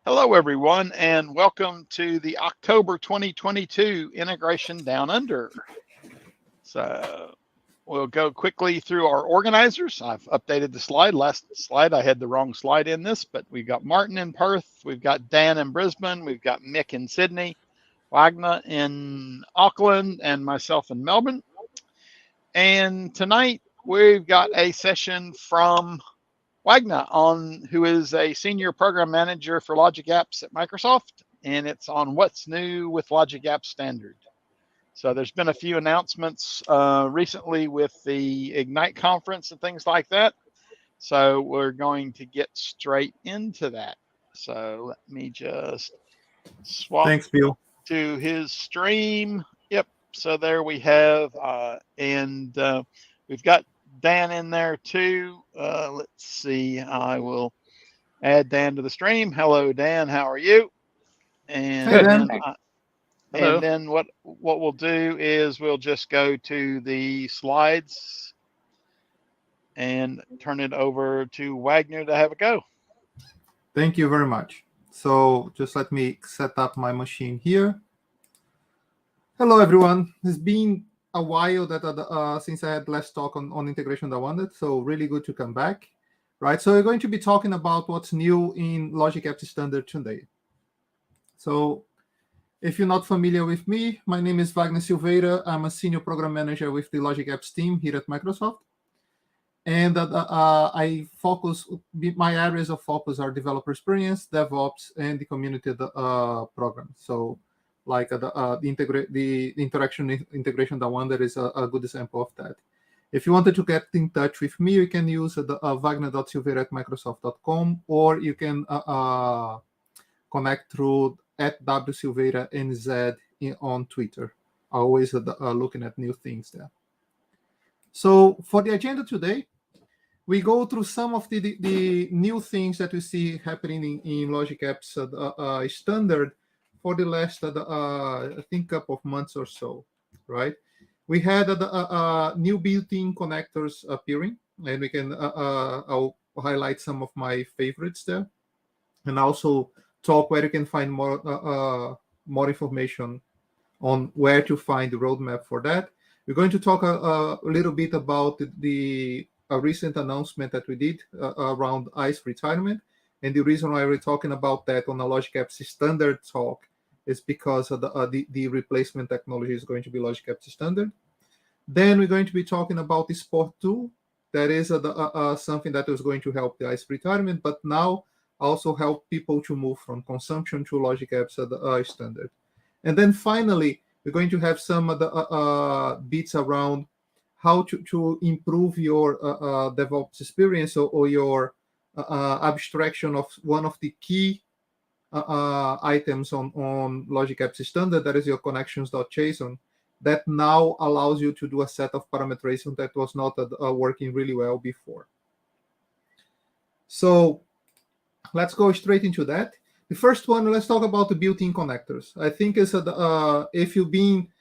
Hello, everyone, and welcome to the October 2022 Integration Down Under. So we'll go quickly through our organizers. I've updated the slide. Last slide, I had the wrong slide in this, but we've got Martin in Perth, we've got Dan in Brisbane, we've got Mick in Sydney, Wagner in Auckland, and myself in Melbourne. And tonight we've got a session from Wagner, who is a senior program manager for Logic Apps at Microsoft, and it's on what's new with Logic Apps Standard. So there's been a few announcements recently with the Ignite conference and things like that. So we're going to get straight into that. So let me just swap Thanks, Bill. to his stream. Yep. So there we have, and we've got Dan in there too. Let's see. I will add Dan to the stream. Hello, Dan. How are you? And Hey, Dan. then what we'll do is we'll just go to the slides and turn it over to Wagner to have a go. Thank you very much. So just let me set up my machine here. Hello, everyone. It's been a while that since I had last talk on integration that I wanted, so really good to come back, right? So we're going to be talking about what's new in Logic Apps Standard today. So if you're not familiar with me, my name is Wagner Silveira. I'm a senior program manager with the Logic Apps team here at Microsoft. And I focus, my areas of focus are developer experience, DevOps, and the community program. So like the interaction integration, the one that is a good example of that. If you wanted to get in touch with me, you can use wagner.silveira@microsoft.com, or you can connect through @wsilveira_NZ on Twitter. Always looking at new things there. So for the agenda today, we go through some of the new things that we see happening in Logic Apps Standard for the last, I think, couple of months or so, right? We had new built-in connectors appearing, and we can, I'll highlight some of my favorites there, and also talk where you can find more information on where to find the roadmap for that. We're going to talk a little bit about the recent announcement that we did around ICE retirement. And the reason why we're talking about that on a Logic Apps Standard talk is because of the replacement technology is going to be Logic Apps Standard. Then we're going to be talking about the Sport tool. That is something that is going to help the ICE retirement, but now also help people to move from consumption to Logic Apps Standard. And then finally, we're going to have some of the bits around how to improve your DevOps experience or your abstraction of one of the key items on Logic Apps Standard, that is your connections.json, that now allows you to do a set of parameterization that was not working really well before. So let's go straight into that. The first one, let's talk about the built-in connectors. I think is if you've been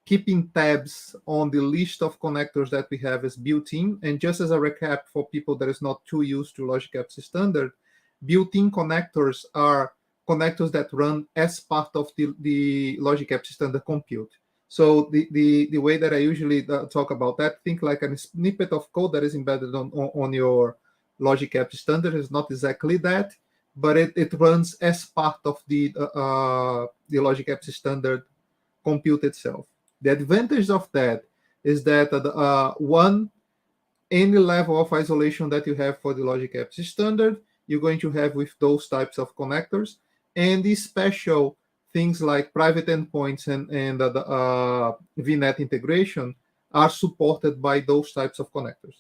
keeping tabs on the list of connectors that we have as built-in, and just as a recap for people that is not too used to Logic Apps Standard, built-in connectors are connectors that run as part of the Logic Apps Standard compute. So the way that I usually talk about that, think like a snippet of code that is embedded on your Logic Apps Standard. Is not exactly that, but it runs as part of the Logic Apps Standard compute itself. The advantage of that is that any level of isolation that you have for the Logic Apps Standard, you're going to have with those types of connectors, and these special things like private endpoints and VNet integration are supported by those types of connectors,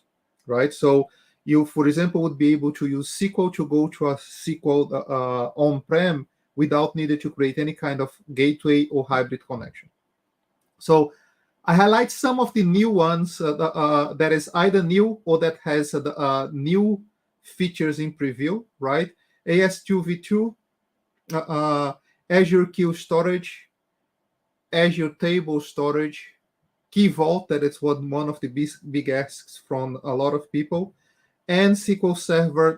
right? So you, for example, would be able to use SQL to go to a SQL on-prem without needing to create any kind of gateway or hybrid connection. So I highlight some of the new ones that is either new or that has new features in preview, right? AS2v2, Azure Queue Storage, Azure Table Storage, Key Vault, that is one of the big asks from a lot of people, and SQL Server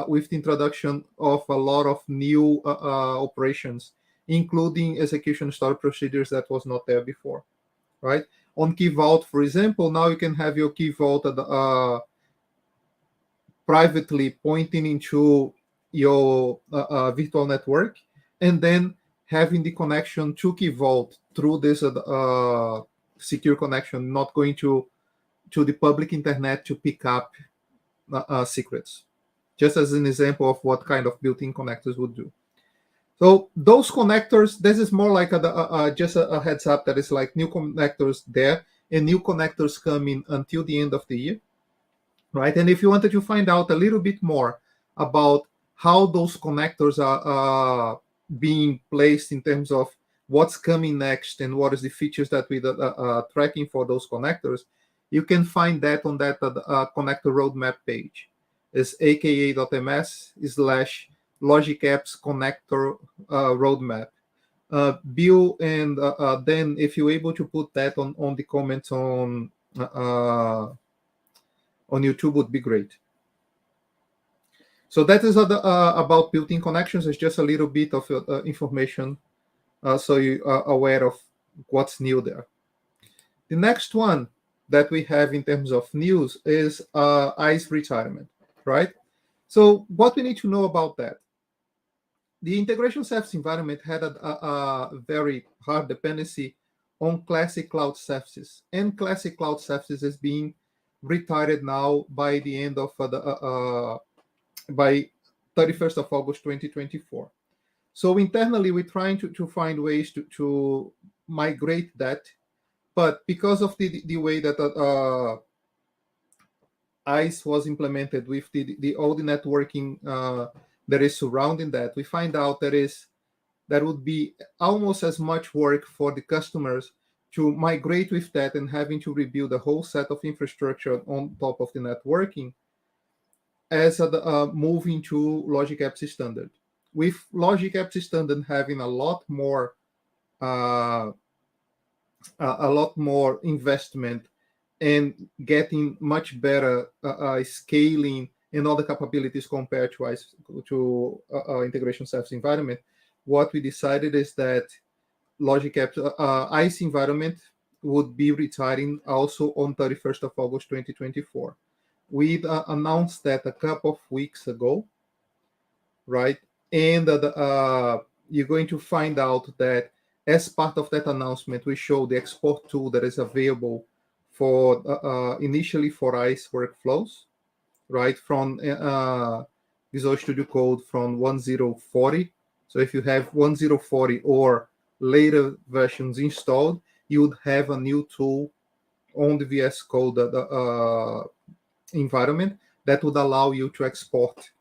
with the introduction of a lot of new operations, including execution store procedures that was not there before, right? On Key Vault, for example, now you can have your Key Vault privately pointing into your virtual network, and then having the connection to Key Vault through this secure connection, not going to the public internet to pick up secrets. Just as an example of what kind of built-in connectors would do. So those connectors, this is more like just a heads up that is like new connectors there, and new connectors coming until the end of the year, right? And if you wanted to find out a little bit more about how those connectors are being placed in terms of what's coming next and what is the features that we are tracking for those connectors, you can find that on that connector roadmap page. It's aka.ms/logicapps connector roadmap. Bill, and then if you're able to put that on the comments on YouTube, would be great. So that is about built-in connections. It's just a little bit of information so you are aware of what's new there. The next one that we have in terms of news is ICE retirement, right? So what we need to know about that. The integration service environment had a very hard dependency on classic cloud services, and classic cloud services is being retired now by the end of by 31st of August 2024. So internally, we're trying to find ways to migrate that, but because of the way that ICE was implemented with all the networking that is surrounding that, we find out that would be almost as much work for the customers to migrate with that and having to rebuild a whole set of infrastructure on top of the networking as moving to Logic Apps Standard. With Logic Apps Standard having a lot more investment and getting much better scaling and other capabilities compared to integration service environment, what we decided is that Logic Apps ICE environment would be retiring also on 31st of August 2024. We announced that a couple of weeks ago, right? And you're going to find out that as part of that announcement, we show the export tool that is available for initially for ICE workflows, right? From Visual Studio Code from 1040. So if you have 1040 or later versions installed, you would have a new tool on the VS Code environment that would allow you to export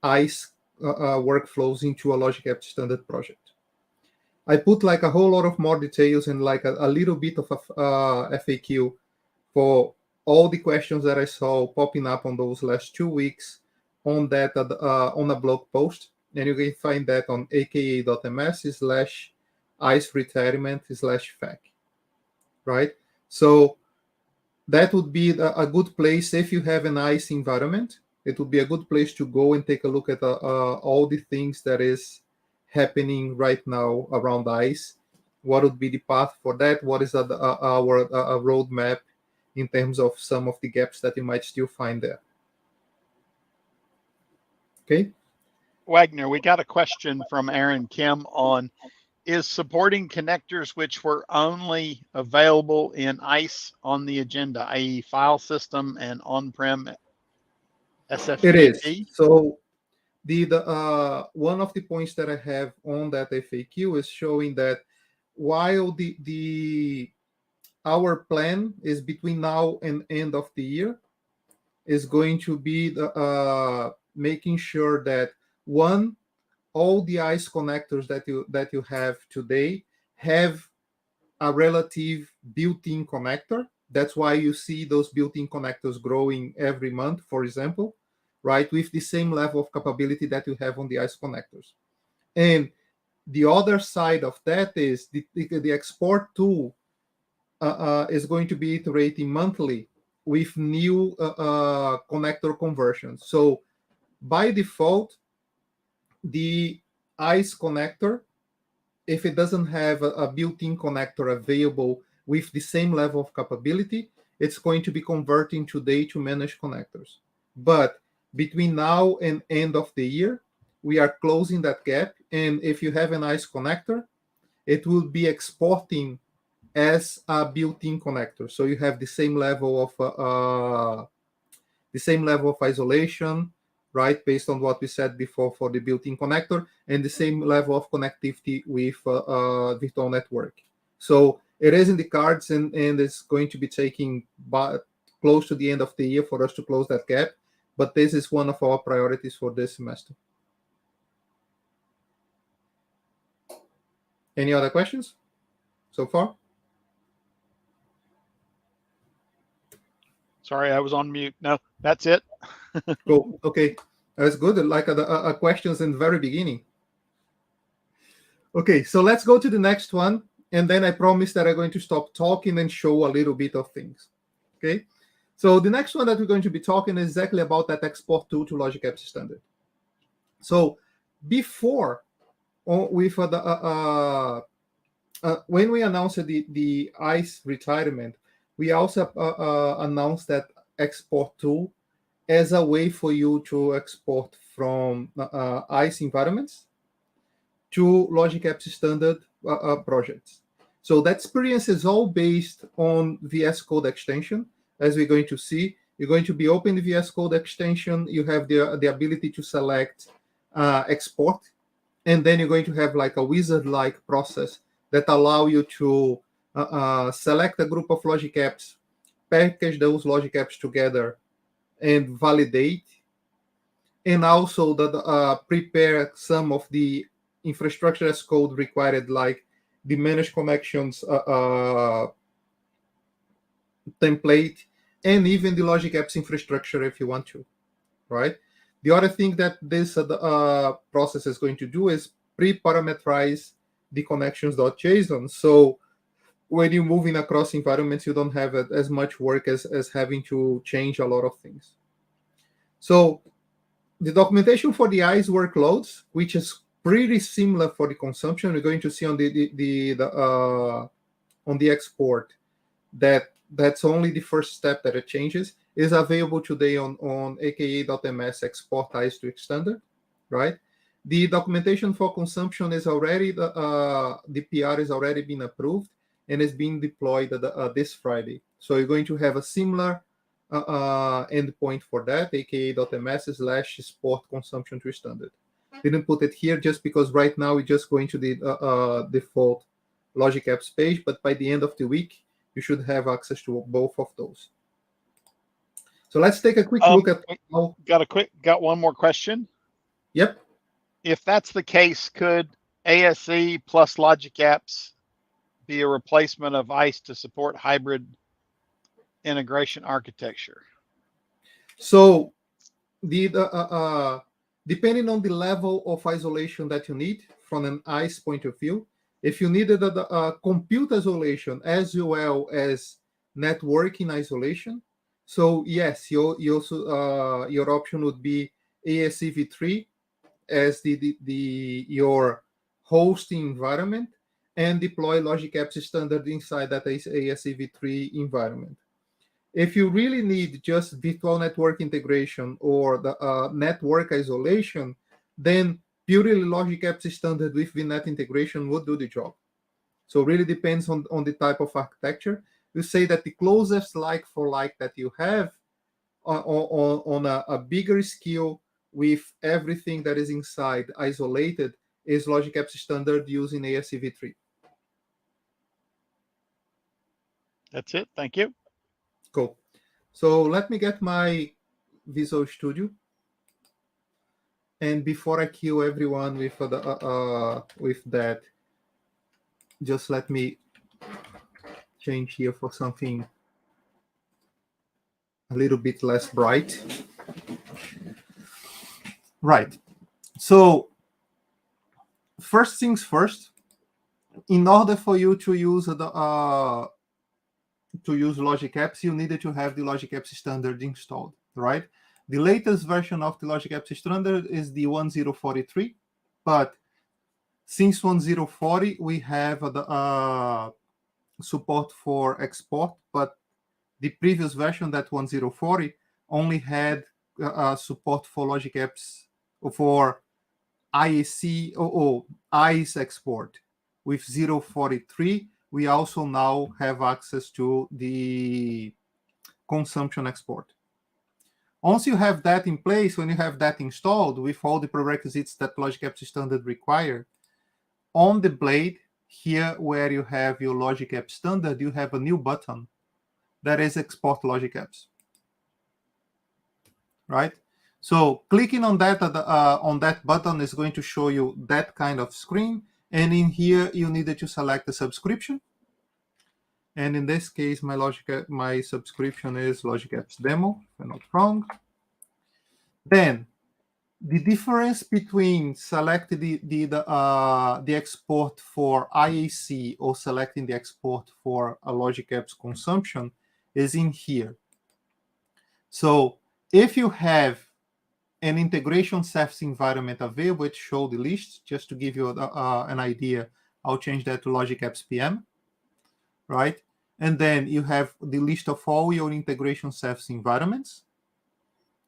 ICE workflows into a Logic Apps Standard project. I put like a whole lot of more details and like a little bit of a FAQ for all the questions that I saw popping up on those last 2 weeks on that on a blog post, and you can find that on aka.ms/ICE retirement/FAQ, right? So that would be a good place if you have an ICE environment. It would be a good place to go and take a look at all the things that is happening right now around ICE. What would be the path for that? What is our roadmap in terms of some of the gaps that you might still find there? Okay. Wagner, we got a question from Aaron Kim on, is supporting connectors which were only available in ICE on the agenda, i.e. file system and on-prem SFTP? It is. So the one of the points that I have on that FAQ is showing that while our plan is between now and end of the year is going to be making sure that all the ICE connectors that you have today have a relative built-in connector. That's why you see those built-in connectors growing every month, for example, right, with the same level of capability that you have on the ICE connectors. And the other side of that is the export tool is going to be iterating monthly with new connector conversions. So by default, the ICE connector, if it doesn't have a built-in connector available with the same level of capability, it's going to be converting today to managed connectors. But between now and end of the year, we are closing that gap. And if you have an ICE connector, it will be exporting as a built-in connector. So you have the same level of isolation, right, based on what we said before for the built-in connector, and the same level of connectivity with virtual network. So it is in the cards, and it's going to be taking close to the end of the year for us to close that gap. But this is one of our priorities for this semester. Any other questions so far? Sorry, I was on mute. No, that's it. Cool. Okay, that's good. Like questions in the very beginning. Okay, so let's go to the next one, and then I promise that I'm going to stop talking and show a little bit of things. Okay, so the next one that we're going to be talking is exactly about that export tool to Logic Apps Standard. So before, with when we announced the ICE retirement, we also announced that export tool as a way for you to export from ICE environments to Logic Apps Standard projects. So that experience is all based on VS Code extension. As we're going to see, you're going to be open the VS Code extension. You have the ability to select export, and then you're going to have like a wizard-like process that allow you to select a group of Logic Apps, package those Logic Apps together, and validate, and also prepare some of the infrastructure as code required, like the managed connections template, and even the Logic Apps infrastructure if you want to, right? The other thing that this process is going to do is pre-parameterize the connections.json. So when you're moving across environments, you don't have as much work as having to change a lot of things. So the documentation for the ICE workloads, which is pretty similar for the consumption, we're going to see on the export that's only the first step that it changes, is available today on aka.ms export ICE to standard, right? The documentation for consumption is already, the PR is already been approved and is being deployed this Friday. So you're going to have a similar endpoint for that, aka.ms/export consumption to standard. Didn't put it here just because right now we're just going to the default Logic Apps page, but by the end of the week, you should have access to both of those. So let's take a quick look at how... Got one more question. Yep. If that's the case, could ASE plus Logic Apps be a replacement of ICE to support hybrid integration architecture? So depending on the level of isolation that you need from an ICE point of view, if you needed compute isolation as well as networking isolation, so yes, your option would be ASE-v3 as your hosting environment, and deploy Logic Apps Standard inside that ASE-v3 environment. If you really need just virtual network integration or the network isolation, then purely Logic Apps Standard with VNet integration would do the job. So it really depends on the type of architecture. You say that the closest like for like that you have on a bigger scale with everything that is inside isolated is Logic Apps Standard using ASE-v3. That's it. Thank you. Cool. So let me get my Visual Studio. And before I kill everyone with that, just let me change here for something a little bit less bright. Right. So first things first, in order for you to use to use Logic Apps, you needed to have the Logic Apps standard installed, right? The latest version of the Logic Apps standard is the 1043, but since 1040, we have the support for export, but the previous version, that 1040, only had support for Logic Apps for IAC or ICE export. With 043, we also now have access to the consumption export. Once you have that in place, when you have that installed with all the prerequisites that Logic Apps standard require, on the blade here where you have your Logic Apps standard, you have a new button that is Export Logic Apps, right? So clicking on that button is going to show you that kind of screen. And in here, you needed to select the subscription. And in this case, my subscription is Logic Apps Demo, if I'm not wrong. Then the difference between selecting the export for IAC or selecting the export for a Logic Apps consumption is in here. So if you have an integration service environment available, it show the list. Just to give you an idea, I'll change that to Logic Apps PM, right? And then you have the list of all your integration service environments.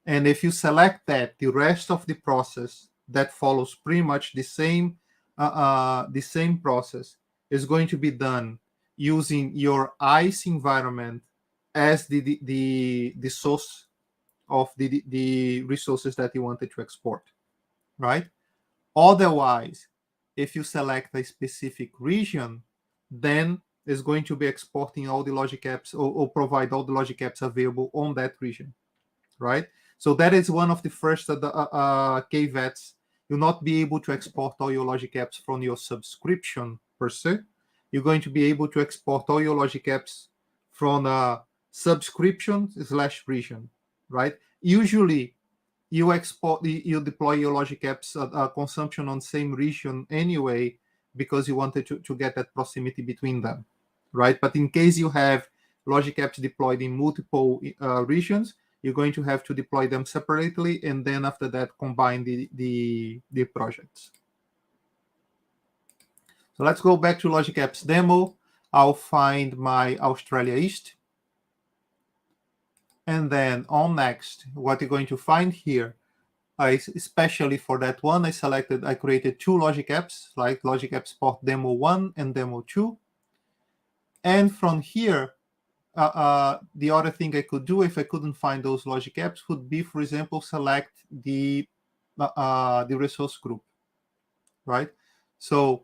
And if you select that, the rest of the process that follows pretty much the same process is going to be done using your ICE environment as the source of the resources that you wanted to export, right? Otherwise, if you select a specific region, then it's going to be exporting all the Logic Apps or provide all the Logic Apps available on that region, right? So that is one of the first caveats. You'll not be able to export all your Logic Apps from your subscription per se. You're going to be able to export all your Logic Apps from a subscription/region, right? Usually, you deploy your Logic Apps consumption on same region anyway, because you wanted to get that proximity between them, right? But in case you have Logic Apps deployed in multiple regions, you're going to have to deploy them separately, and then after that, combine the projects. So let's go back to Logic Apps Demo. I'll find my Australia East. And then on next, what you're going to find here, especially for that one, I created two Logic Apps, like Logic Apps Port Demo 1 and Demo 2. And from here, the other thing I could do if I couldn't find those Logic Apps would be, for example, select the resource group, right? So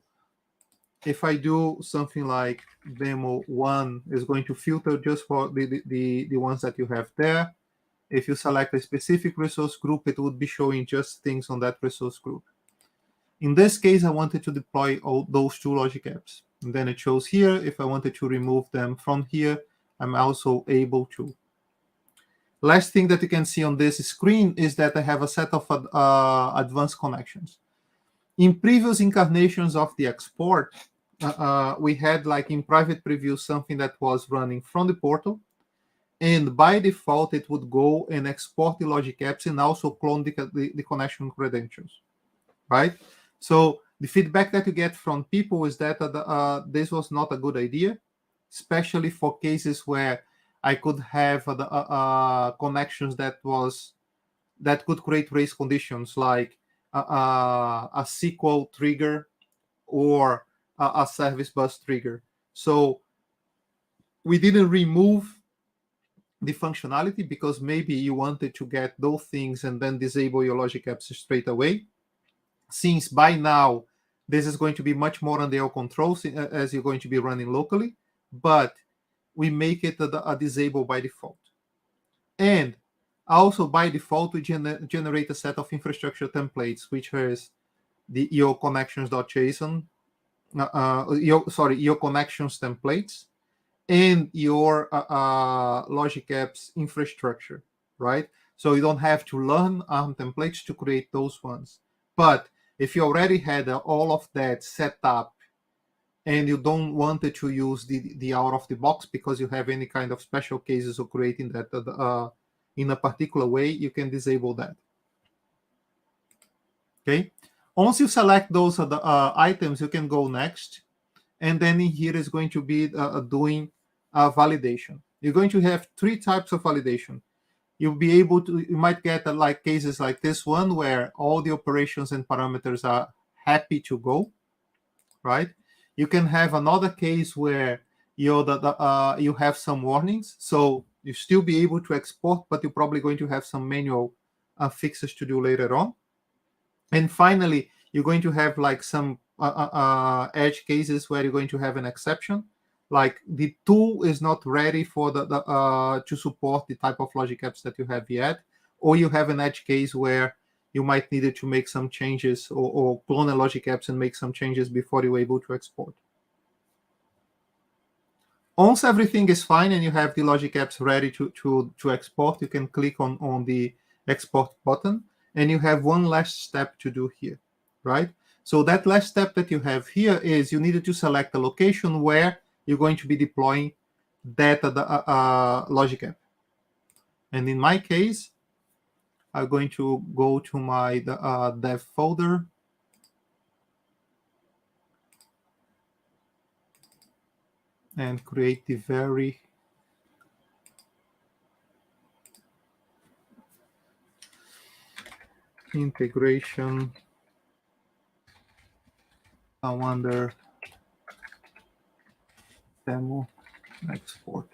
if I do something like Demo 1 is going to filter just for the ones that you have there. If you select a specific resource group, it would be showing just things on that resource group. In this case, I wanted to deploy all those two Logic Apps. And then it shows here, if I wanted to remove them from here, I'm also able to. Last thing that you can see on this screen is that I have a set of advanced connections. In previous incarnations of the export, we had, like in private preview, something that was running from the portal. And by default, it would go and export the Logic Apps and also clone the connection credentials, right? So the feedback that you get from people is that this was not a good idea, especially for cases where I could have connections that could create race conditions, like a SQL trigger or a service bus trigger. So we didn't remove the functionality because maybe you wanted to get those things and then disable your Logic Apps straight away. Since by now, this is going to be much more under your control as you're going to be running locally, but we make it a disable by default. And also by default, we generate a set of infrastructure templates, which is your connections.json, your connections templates, and your Logic Apps infrastructure, right? So you don't have to learn ARM templates to create those ones. But if you already had all of that set up and you don't want it to use the out of the box because you have any kind of special cases of creating that in a particular way, you can disable that. Okay. Once you select those items, you can go next, and then in here is going to be doing validation. You're going to have 3 types of validation. You'll be able to, you might get like cases like this one where all the operations and parameters are happy to go, right? You can have another case where you have some warnings, so you still be able to export, but you're probably going to have some manual fixes to do later on. And finally, you're going to have like some edge cases where you're going to have an exception, like the tool is not ready for to support the type of logic apps that you have yet, or you have an edge case where you might need to make some changes or clone a logic apps and make some changes before you're able to export. Once everything is fine and you have the logic apps ready to export, you can click on the export button, and you have one last step to do here, right? So that last step that you have here is you needed to select the location where you're going to be deploying that logic app. And in my case, I'm going to go to my dev folder, and create the very integration under demo export.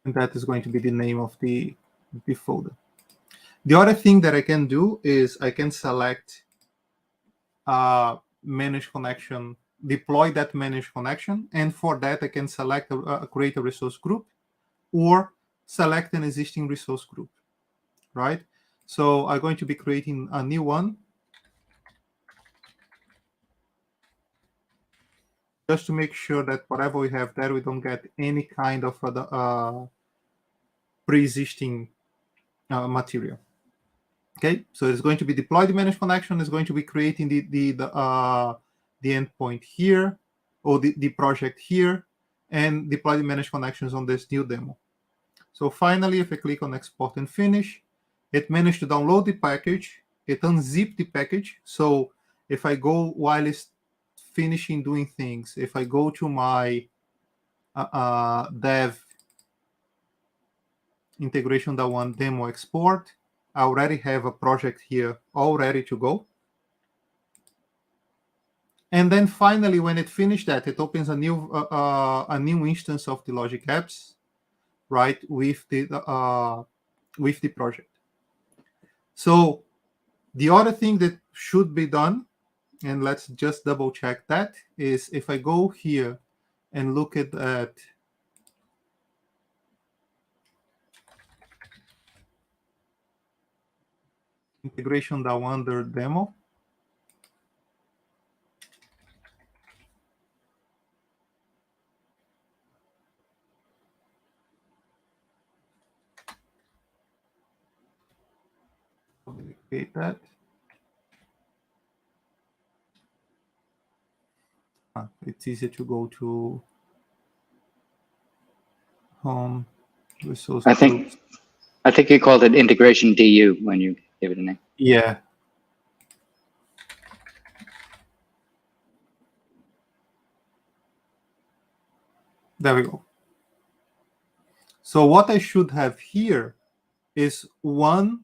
And that is going to be the name of the folder. The other thing that I can do is I can select manage connection, deploy that managed connection, and for that I can select create a resource group or select an existing resource group, right? So I'm going to be creating a new one just to make sure that whatever we have there, we don't get any kind of pre-existing material. Okay, so it's going to be deploy the managed connection. It's going to be creating the endpoint here, or the project here, and deploy the managed connections on this new demo. So finally, if I click on export and finish, it managed to download the package. It unzipped the package. So if I go while it's finishing doing things, if I go to my dev integration.1 demo export, I already have a project here all ready to go. And then finally, when it finished that, it opens a new instance of the logic apps, right, with the project. So the other thing that should be done, and let's just double check that, is if I go here and look at that integration.1 demo, duplicate that. It's easier to go to home resource. I think you called it integration DU when you gave it a name. Yeah. There we go. So what I should have here is one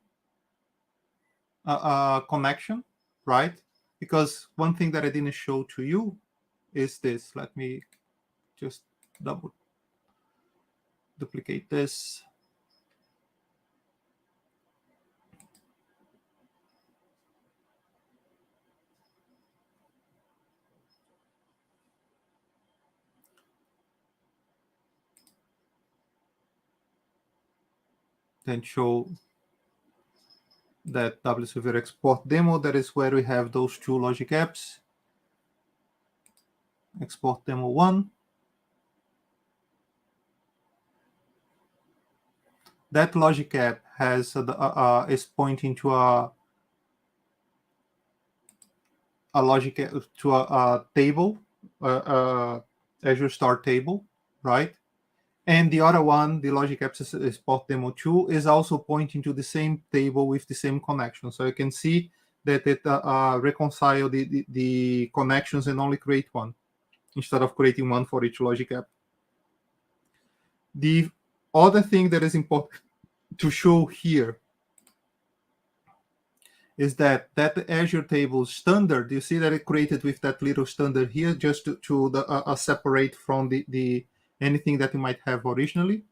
connection, right? Because one thing that I didn't show to you is this. Let me just duplicate this. Then show that W Silveira export demo. That is where we have those two logic apps. Export demo 1. That logic app has is pointing to a logic to a table Azure Start table, right? And the other one, the Logic Apps Export Demo 2, is also pointing to the same table with the same connection. So you can see that it reconcile the connections and only create one, instead of creating one for each Logic App. The other thing that is important to show here is that Azure table standard, you see that it created with that little standard here, just to separate from the anything that you might have originally,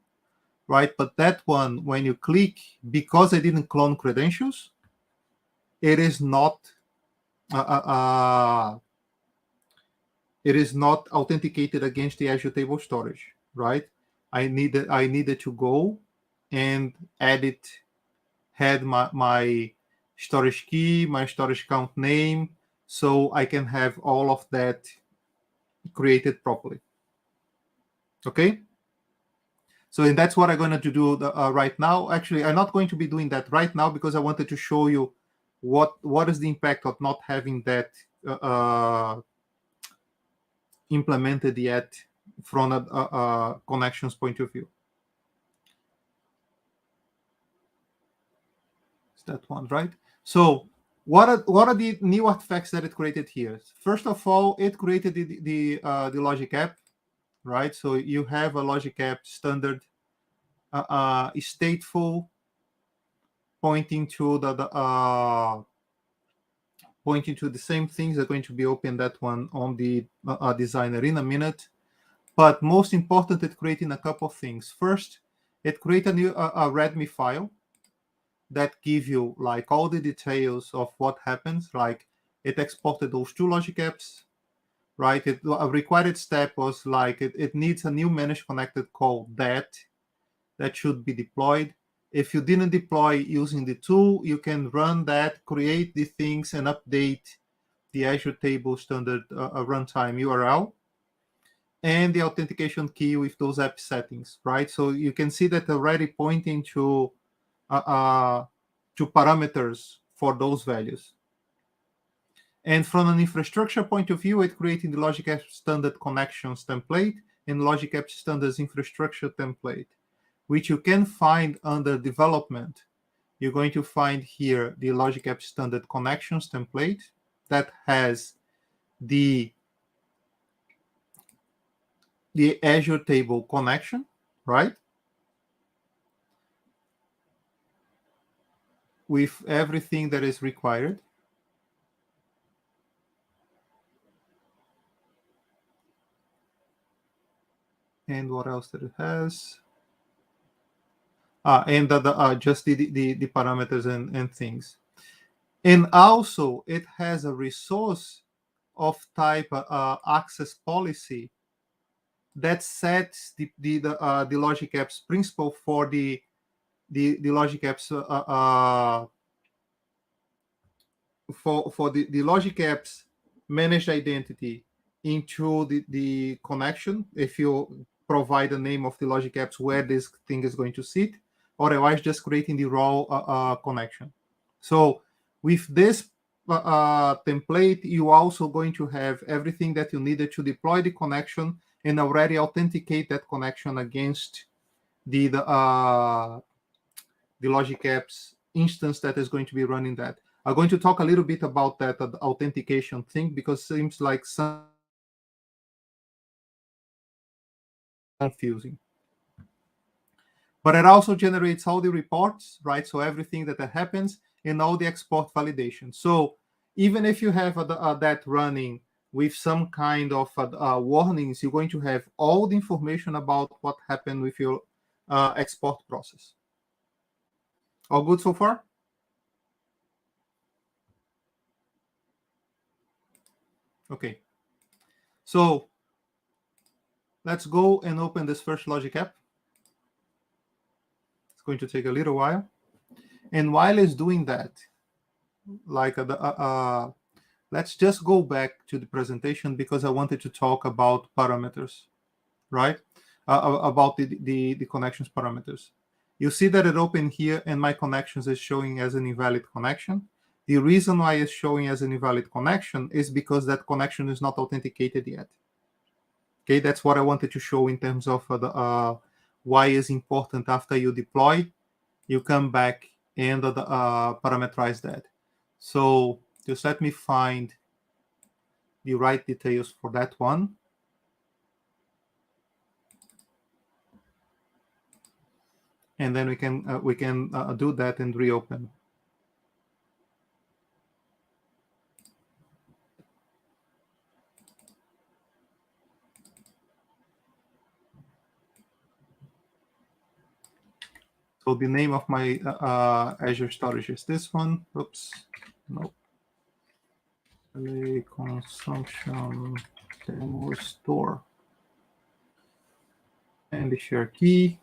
right? But that one, when you click, because I didn't clone credentials, it is not authenticated against the Azure table storage, right? I needed to go and had my storage key, my storage account name, so I can have all of that created properly. Okay? So and that's what I'm going to do right now. Actually, I'm not going to be doing that right now because I wanted to show you what is the impact of not having that implemented yet from a connections point of view. Is that one, right? So what are the new artifacts that it created here? First of all, it created the Logic App, right? So you have a Logic App standard stateful, pointing to pointing to the same things. Are going to be open that one on the designer in a minute. But most important, it creating a couple of things. First, it created a new README file that give you like all the details of what happens. Like it exported those two Logic Apps, right? A required step was like it needs a new managed connected call that should be deployed. If you didn't deploy using the tool, you can run that, create the things, and update the Azure table standard runtime URL and the authentication key with those app settings, right? So you can see that already pointing to parameters for those values. And from an infrastructure point of view, it creating the Logic App Standard Connections template and Logic App Standards Infrastructure template, which you can find under development. You're going to find here the Logic App Standard Connections template that has the Azure table connection, right? With everything that is required. And what else that it has? And just the parameters and things. And also, it has a resource of type access policy that sets the Logic Apps principle for the Logic Apps for the Logic Apps managed identity into the connection. If you provide the name of the Logic Apps where this thing is going to sit, otherwise just creating the raw connection. So with this template, you also going to have everything that you needed to deploy the connection and already authenticate that connection against the Logic Apps instance that is going to be running that. I'm going to talk a little bit about that authentication thing because it seems like some confusing. But it also generates all the reports, right? So everything that happens and all the export validation. So even if you have that running with some kind of warnings, you're going to have all the information about what happened with your export process. All good so far? Okay. So let's go and open this first Logic App. It's going to take a little while. And while it's doing that, like let's just go back to the presentation because I wanted to talk about parameters, right? About the connections parameters. You see that it opened here and my connections is showing as an invalid connection. The reason why it's showing as an invalid connection is because that connection is not authenticated yet. Okay, that's what I wanted to show in terms of why is important after you deploy, you come back and parameterize that. So just let me find the right details for that one. And then we can do that and reopen. So the name of my Azure storage is this one. Oops, no. Consumption demo store. And the share key.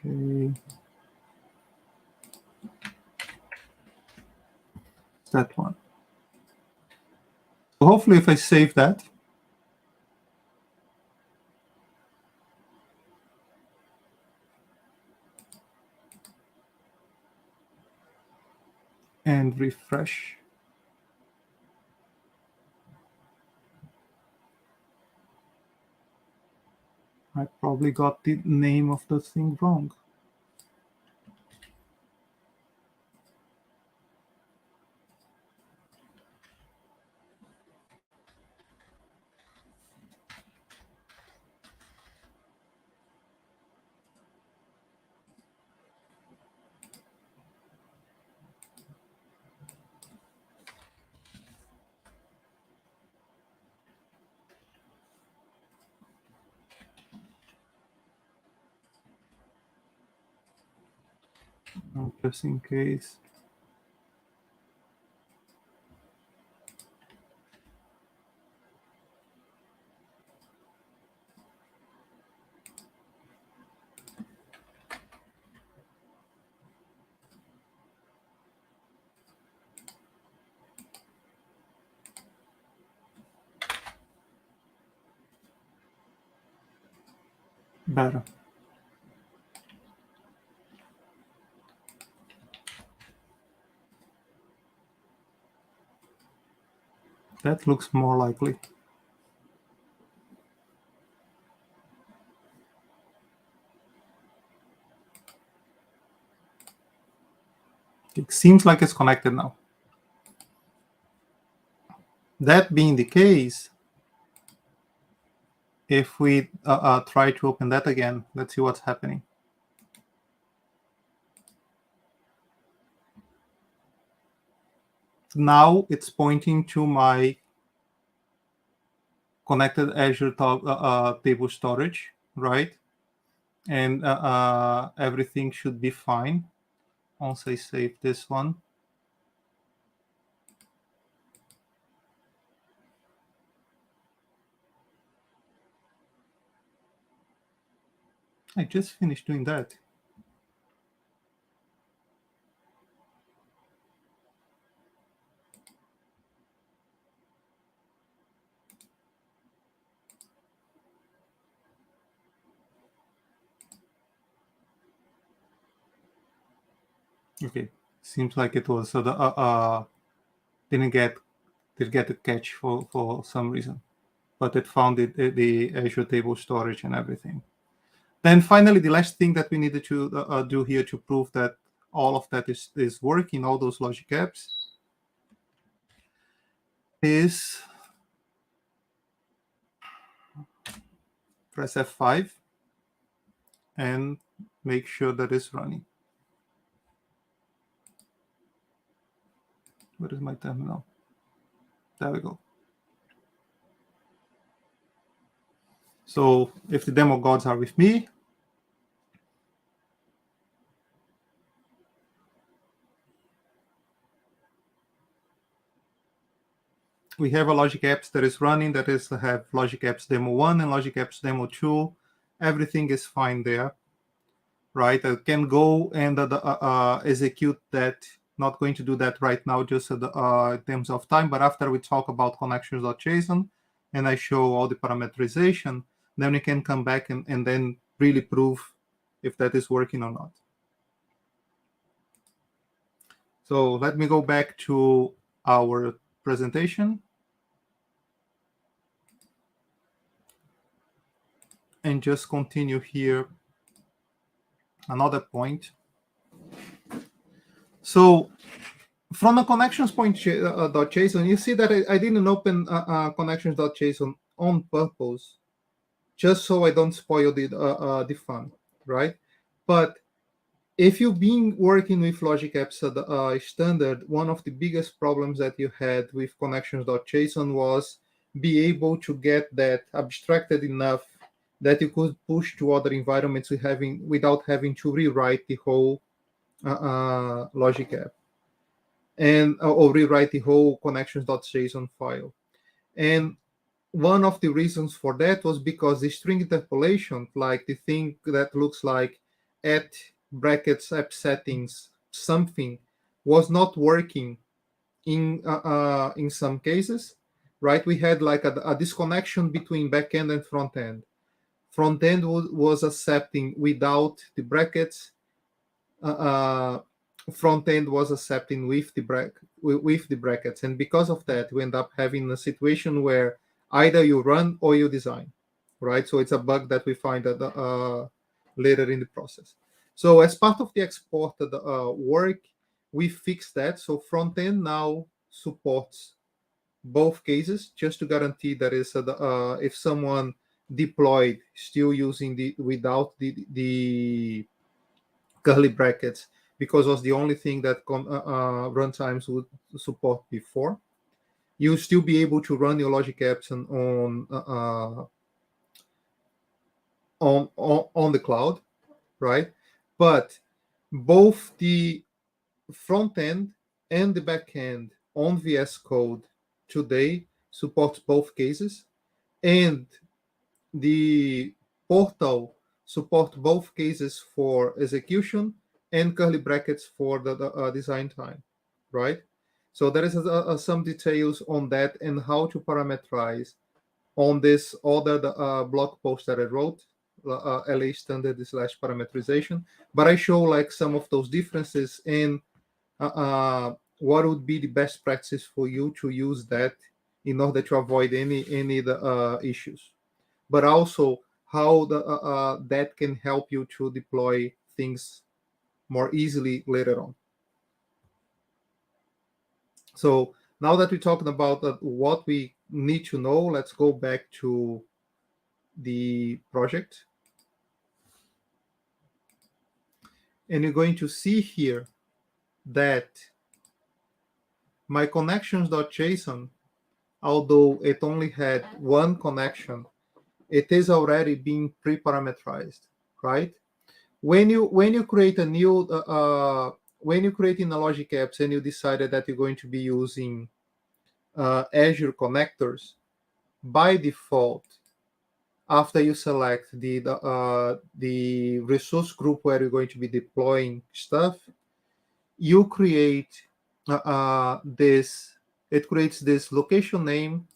Okay. That one. So hopefully if I save that, and refresh. I probably got the name of the thing wrong. Just in case. Better. That looks more likely. It seems like it's connected now. That being the case, if we try to open that again, let's see what's happening. Now it's pointing to my connected Azure table storage, right? And everything should be fine once I save this one. I just finished doing that. Okay, seems like it was didn't get a catch for some reason, but it found the Azure table storage and everything. Then finally, the last thing that we needed to do here to prove that all of that is working, all those logic apps, is press F5 and make sure that it's running. Where is my terminal? There we go. So if the demo gods are with me, we have a logic apps that is running, that is have logic apps demo 1 and logic apps demo 2. Everything is fine there, right? I can go and execute that Not going to do that right now, just in terms of time. But after we talk about connections.json and I show all the parameterization, then we can come back and then really prove if that is working or not. So let me go back to our presentation and just continue here. Another point. So from the connections.json, you see that I didn't open connections.json on purpose, just so I don't spoil the fun, right? But if you've been working with Logic Apps standard, one of the biggest problems that you had with connections.json was be able to get that abstracted enough that you could push to other environments without having to rewrite the whole Logic app or rewrite the whole connections.json file. And one of the reasons for that was because the string interpolation, like the thing that looks like at brackets app settings something, was not working in some cases, right? We had like a disconnection between backend and front end. Front end was accepting without the brackets. Front end was accepting with the brackets, and because of that, we end up having a situation where either you run or you design, right? So it's a bug that we find later in the process. So as part of the exported work, we fixed that. So front end now supports both cases, just to guarantee that is if someone deployed still using without the curly brackets, because it was the only thing that runtimes would support before, you'll still be able to run your Logic apps on the cloud, right? But both the front end and the back end on VS Code today supports both cases, and the portal support both cases for execution and curly brackets for the design time, right? So there is some details on that and how to parameterize on this other blog post that I wrote, LA standard / parameterization. But I show like some of those differences and what would be the best practice for you to use that in order to avoid any issues, but also how that can help you to deploy things more easily later on. So now that we're talking about what we need to know, let's go back to the project. And you're going to see here that my connections.json, although it only had one connection, it is already being pre-parameterized, right? When you create a new when you create in a Logic apps and you decided that you're going to be using Azure connectors, by default, after you select the resource group where you're going to be deploying stuff, you create this. It creates this location name,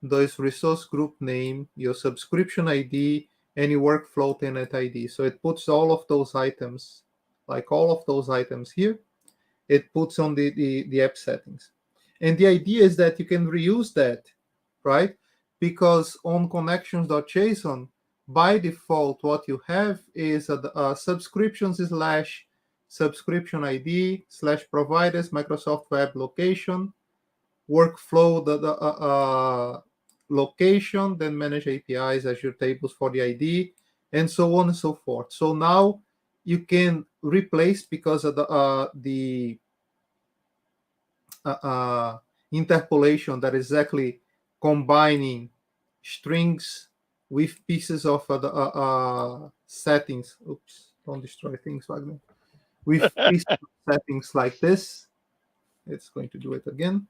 this resource group name, your subscription ID, and your workflow tenant ID. So it puts all of those items, like all of those items here, it puts on the app settings. And the idea is that you can reuse that, right? Because on connections.json, by default, what you have is a subscriptions / subscription ID / providers, Microsoft Web location, workflow, the location, then manage APIs, Azure tables for the ID, and so on and so forth. So now you can replace, because of the interpolation that is exactly combining strings with pieces of the settings. Oops, don't destroy things, Wagner. With pieces of settings like this, it's going to do it again.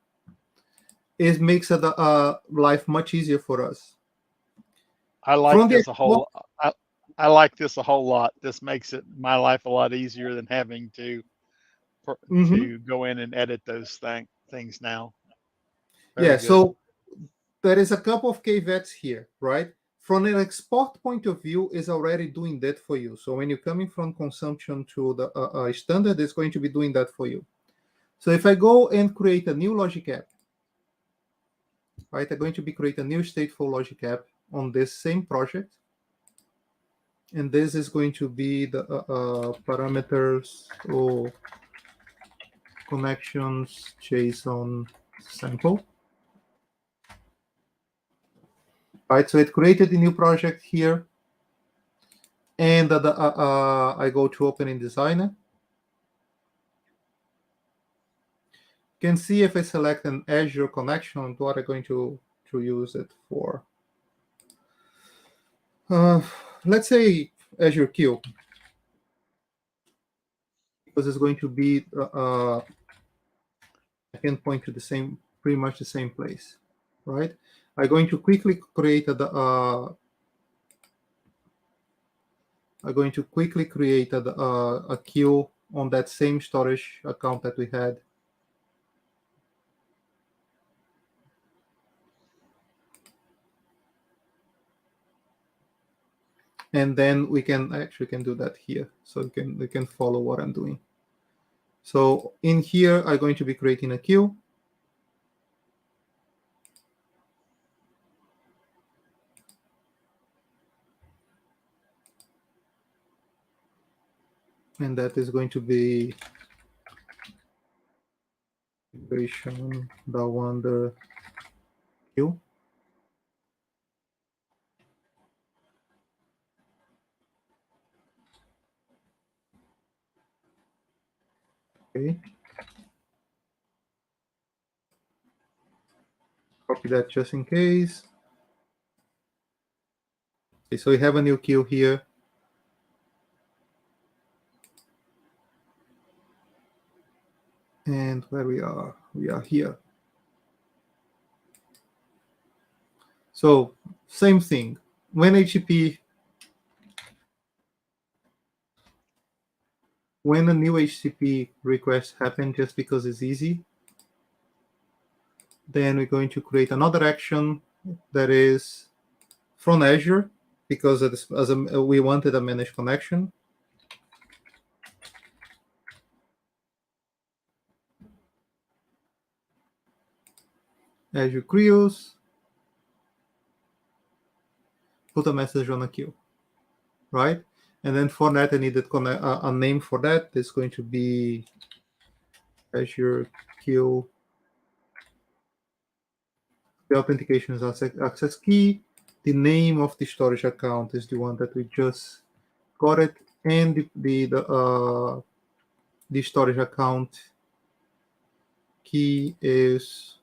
It makes life much easier for us. I like this a whole. I like this a whole lot. This makes my life a lot easier than having to to go in and edit those things now. Very Yeah, good. so there is a couple of caveats here, right? From an export point of view, is already doing that for you. So when you're coming from consumption to the standard, it's going to be doing that for you. So if I go and create a new logic app, right, I'm going to be create a new stateful logic app on this same project. And this is going to be the parameters or connections JSON sample. Right, so it created a new project here. And I go to Opening Designer. You can see if I select an Azure connection, what I'm going to use it for. Let's say Azure Q, because it's going to be I can point to the same, pretty much the same place, right? I'm going to quickly create a queue on that same storage account that we had. And then we can do that here. So we can follow what I'm doing. So in here, I'm going to be creating a queue. And that is going to be integration Wagner queue. Okay. Copy that just in case. Okay, so we have a new queue here. And where we are here. So same thing. When a new HTTP request happens, just because it's easy, then we're going to create another action that is from Azure, because we wanted a managed connection. Azure queues, put a message on a queue, right? And then for that, I needed a name for that. It's going to be Azure queue. The authentication is access key. The name of the storage account is the one that we just got it, and the storage account key is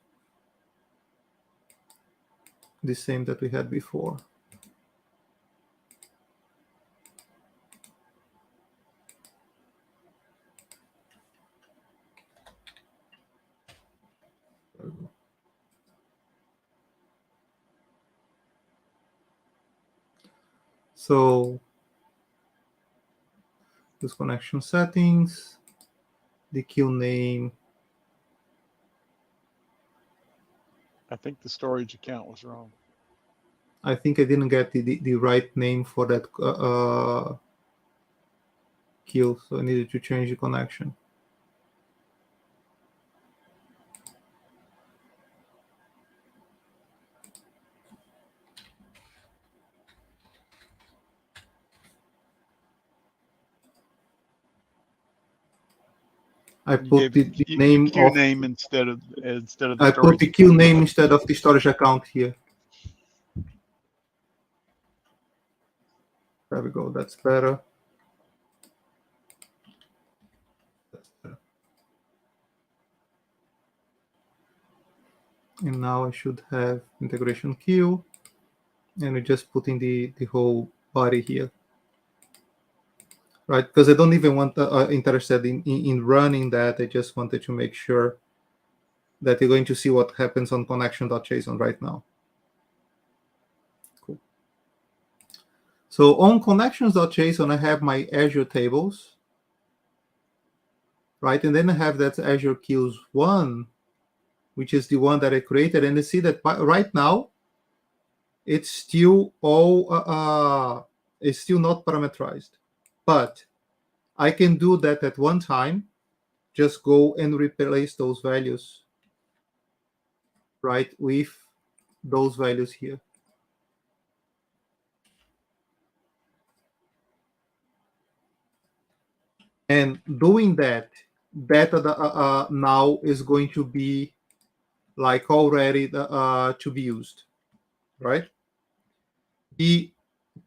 the same that we had before. So this connection settings, the queue name. I think the storage account was wrong. I think I didn't get the right name for that queue, so I needed to change the connection. I put the name queue of name instead of the I storage put the queue name instead of the storage account here. There we go. That's better. And now I should have integration queue, and we're just putting the whole body here, right? Because I don't even want interested in running that. I just wanted to make sure that you're going to see what happens on connection.json right now. Cool. So on connections.json, I have my Azure tables. right? And then I have that Azure Queues 1, which is the one that I created. And you see that right now, it's still it's still not parameterized. But I can do that at one time, just go and replace those values, right, with those values here. And doing that, data now is going to be like already to be used, right? The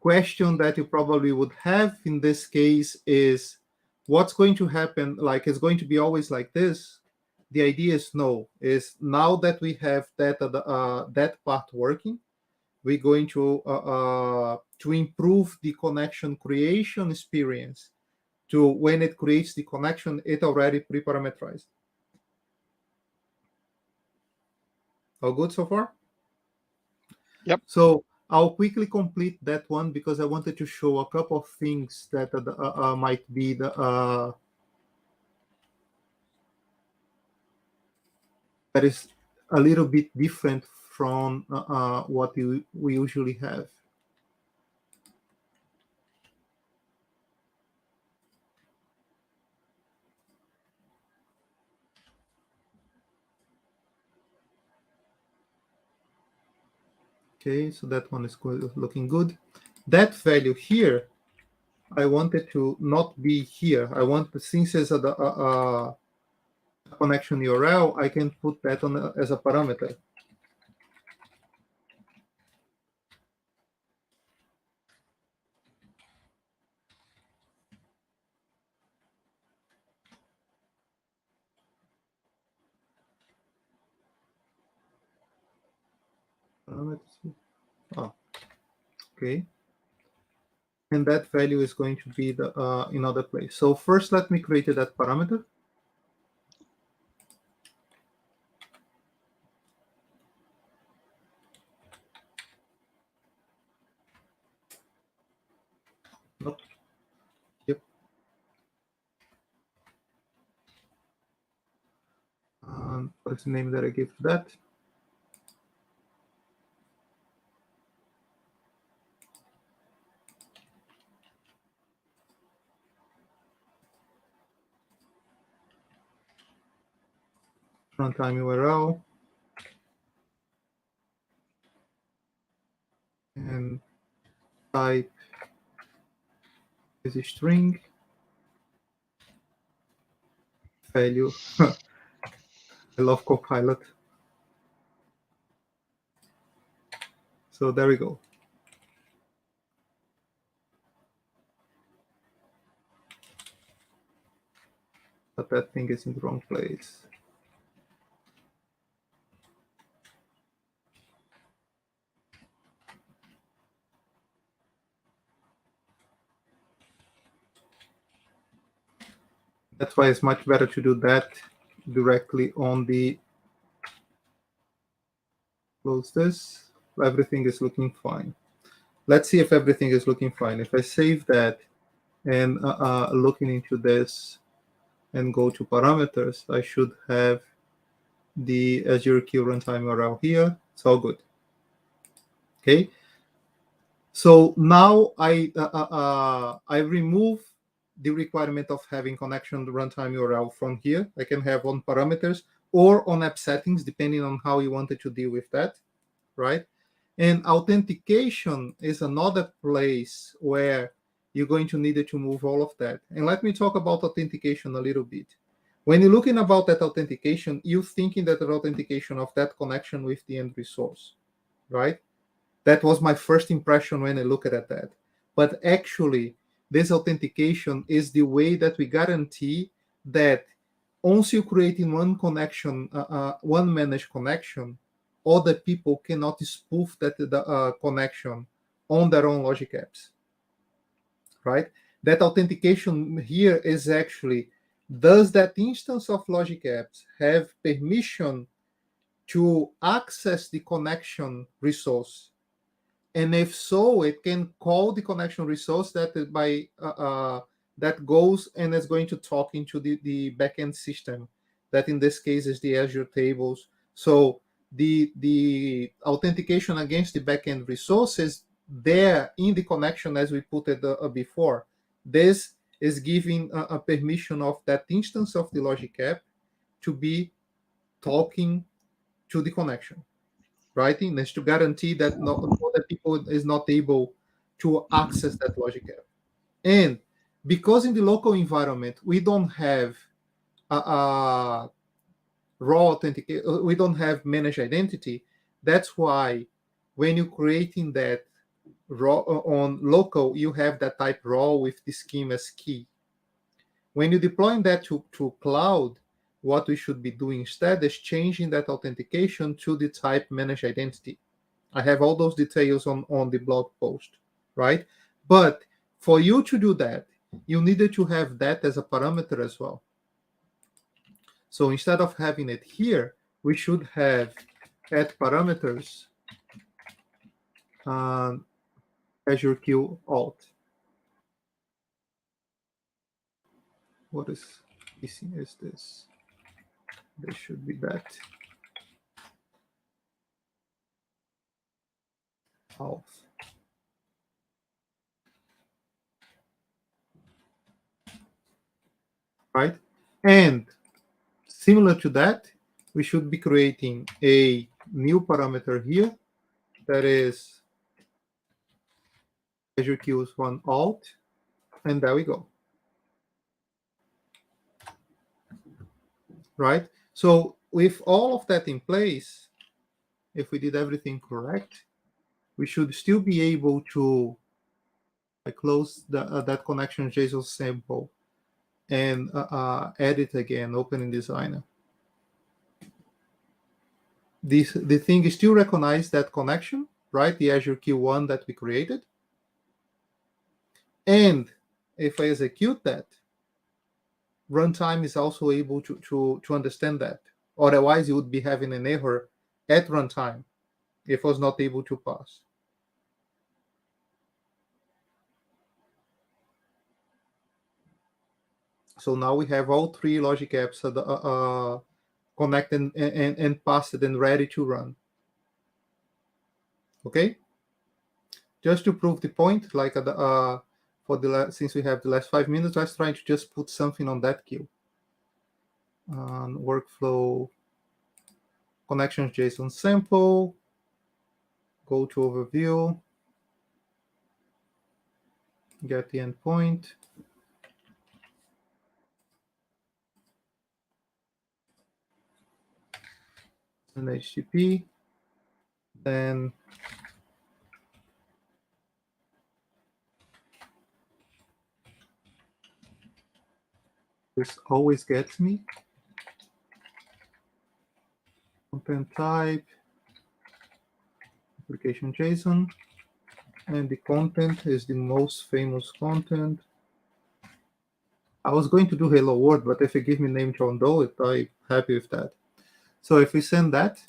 question that you probably would have in this case is, what's going to happen? Like, it's going to be always like this? The idea is no, is now that we have that part working, we're going to improve the connection creation experience to when it creates the connection, it already pre-parameterized. All good so far? Yep. So I'll quickly complete that one because I wanted to show a couple of things that might be that is a little bit different from what we usually have. Okay, so that one is looking good. That value here, I wanted to not be here. I want, since it's a connection URL, I can put that on as a parameter. Oh, okay. And that value is going to be the in other place. So first, let me create that parameter. Nope. Yep. What's the name that I give to that? Runtime URL. And type is a string. Value. I love Copilot. So there we go. But that thing is in the wrong place. That's why it's much better to do that directly on the, close this. Everything is looking fine. Let's see if everything is looking fine. If I save that and looking into this and go to parameters, I should have the Azure Queue runtime URL here. It's all good. Okay. So now I remove the requirement of having connection runtime URL from here. I can have on parameters or on app settings, depending on how you wanted to deal with that, right? And authentication is another place where you're going to need to move all of that. And let me talk about authentication a little bit. When you're looking about that authentication, you're thinking that the authentication of that connection with the end resource, right? That was my first impression when I looked at that. But actually, this authentication is the way that we guarantee that once you create in one connection, one managed connection, other people cannot spoof that connection on their own logic apps, right? That authentication here is actually, does that instance of logic apps have permission to access the connection resource? And if so, it can call the connection resource that by that goes and is going to talk into the backend system, that in this case is the Azure tables. So the authentication against the backend resources there in the connection, as we put it before, this is giving a permission of that instance of the logic app to be talking to the connection, right? And it's to guarantee that other people is not able to access that logic app. And because in the local environment we don't have a raw authentication, we don't have managed identity, that's why when you're creating that raw on local, you have that type raw with the scheme as key. When you're deploying that to cloud, what we should be doing instead is changing that authentication to the type managed identity. I have all those details on the blog post, right? But for you to do that, you needed to have that as a parameter as well. So instead of having it here, we should have add parameters Azure Q alt. What is this? There should be that. Alt. Right? And similar to that, we should be creating a new parameter here that is Azure Q1 alt, and there we go. Right? So with all of that in place, if we did everything correct, we should still be able to close that connection JSON sample and add it again, open in Designer. The thing is still recognize that connection, right? The Azure Q1 that we created. And if I execute that, runtime is also able to understand that. Otherwise, you would be having an error at runtime if it was not able to pass. So now we have all three logic apps connected and passed and ready to run. Okay? Just to prove the point, like since we have the last 5 minutes, let's try to just put something on that queue. Workflow connections JSON sample, go to overview, get the endpoint. And HTTP, then this always gets me. Content type, application JSON, and the content is the most famous content. I was going to do hello world, but if you give me name John Doe, I'm happy with that. So if we send that,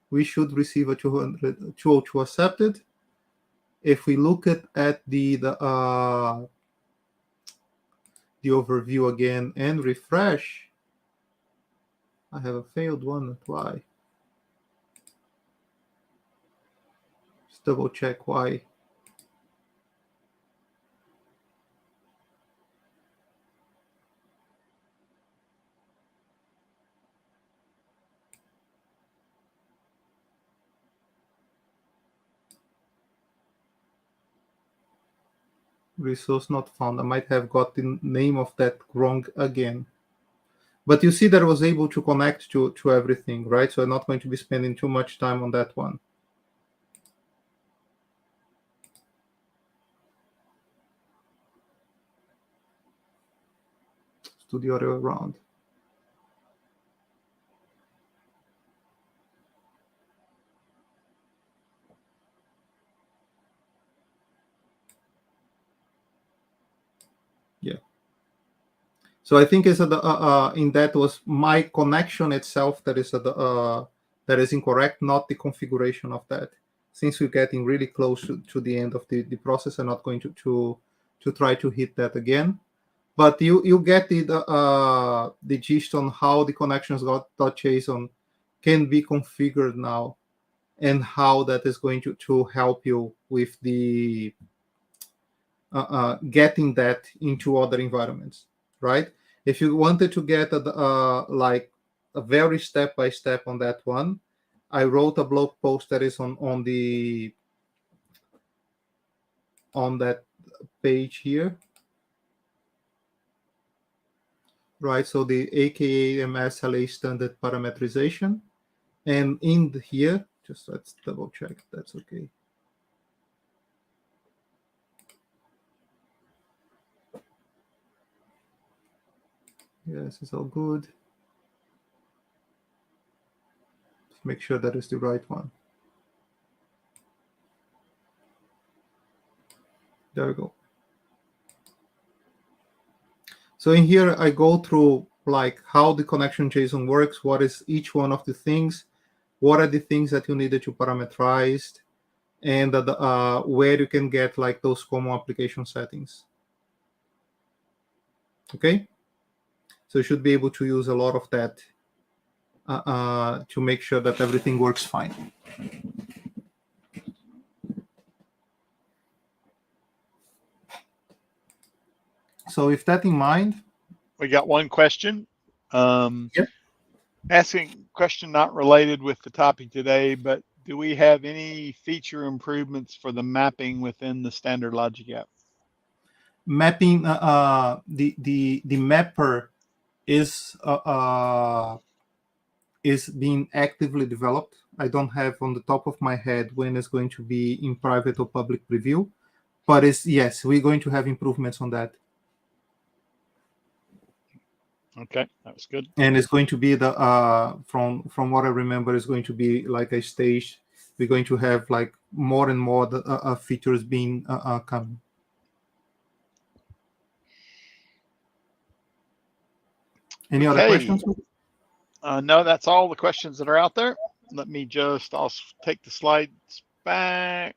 we should receive a 202 accepted. If we look at the overview again and refresh, I have a failed one. Why? Just double check why. Resource not found. I might have got the name of that wrong again. But you see that I was able to connect to everything, right? So I'm not going to be spending too much time on that one. Let's do the other way around. Yeah. So I think it's in that was my connection itself that is incorrect, not the configuration of that. Since we're getting really close to the end of the process, I'm not going to to try to hit that again. But you get the gist on how the connections.json can be configured now, and how that is going to help you with the getting that into other environments, right? If you wanted to get like a very step-by-step on that one, I wrote a blog post that is on that page here, right? So the AKA MSLA standard parameterization, and in here, just let's double check that's okay. Yes, it's all good. Just make sure that is the right one. There we go. So in here, I go through like how the connection JSON works, what is each one of the things, what are the things that you needed to parameterize, and where you can get like those common application settings. Okay, so you should be able to use a lot of that to make sure that everything works fine. So with that in mind, we got one question. Yep. Asking a question not related with the topic today, but do we have any feature improvements for the mapping within the standard logic app? Mapping, the mapper is being actively developed. I don't have on the top of my head when it's going to be in private or public preview, but yes, we're going to have improvements on that. Okay, that was good. And it's going to be the from what I remember, is going to be like a stage. We're going to have like more and more features being coming. Any other questions? No, that's all the questions that are out there. Let me I'll take the slides back.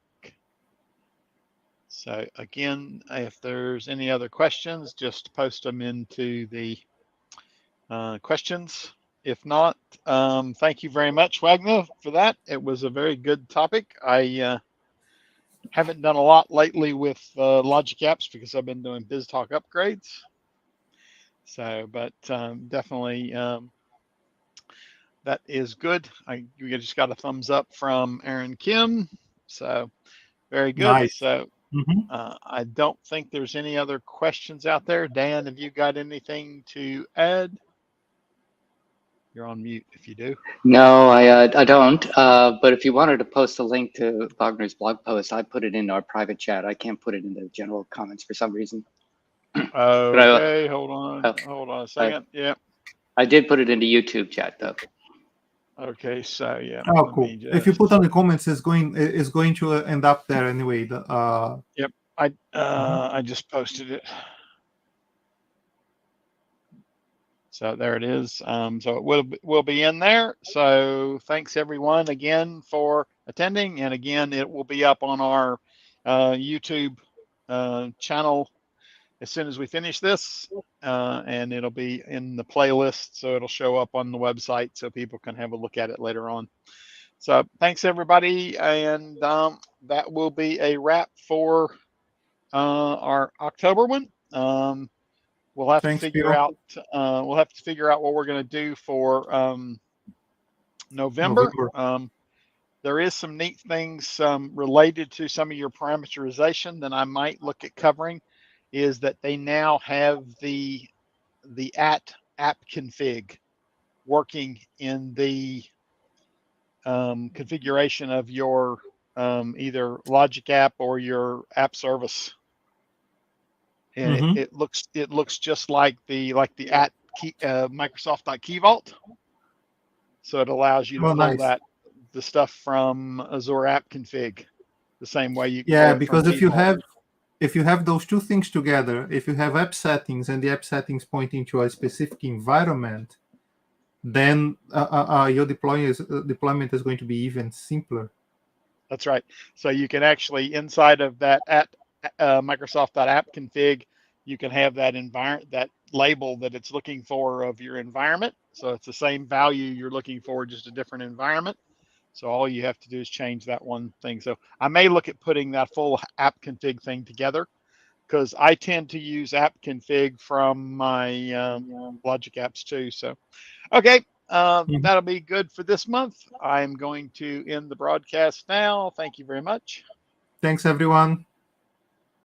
So again, if there's any other questions, just post them into the questions. If not, thank you very much, Wagner, for that. It was a very good topic. I haven't done a lot lately with logic apps because I've been doing BizTalk upgrades. So, but definitely that is good. We just got a thumbs up from Aaron Kim. So very good. Nice. So I don't think there's any other questions out there. Dan, have you got anything to add? You're on mute if you do. No, I don't. But if you wanted to post a link to Wagner's blog post, I put it in our private chat. I can't put it in the general comments for some reason. Okay, hold on a second. Yeah. I did put it in the YouTube chat though. Okay, so yeah. Oh, cool. If you put on the comments, it's going to end up there anyway. Yep. I just posted it. So there it is. So it will be in there. So thanks everyone again for attending. And again, it will be up on our YouTube channel as soon as we finish this. And it'll be in the playlist. So it'll show up on the website so people can have a look at it later on. So thanks everybody. And that will be a wrap for our October one. We'll have to figure out. We'll have to figure out what we're going to do for November. There is some neat things related to some of your parameterization that I might look at covering. Is that they now have the app config working in the configuration of your either Logic app or your app service. And it looks just like the at Microsoft.Key Vault. So it allows you to pull the stuff from Azure App Config the same way you can. Yeah, because if you have those two things together, if you have app settings and the app settings pointing to a specific environment, then your deployment is going to be even simpler. That's right. So you can actually inside of that Microsoft.appconfig, you can have that label that it's looking for of your environment. So it's the same value you're looking for, just a different environment. So all you have to do is change that one thing. So I may look at putting that full app config thing together, because I tend to use app config from my Logic apps too. So, okay, that'll be good for this month. I'm going to end the broadcast now. Thank you very much. Thanks, everyone.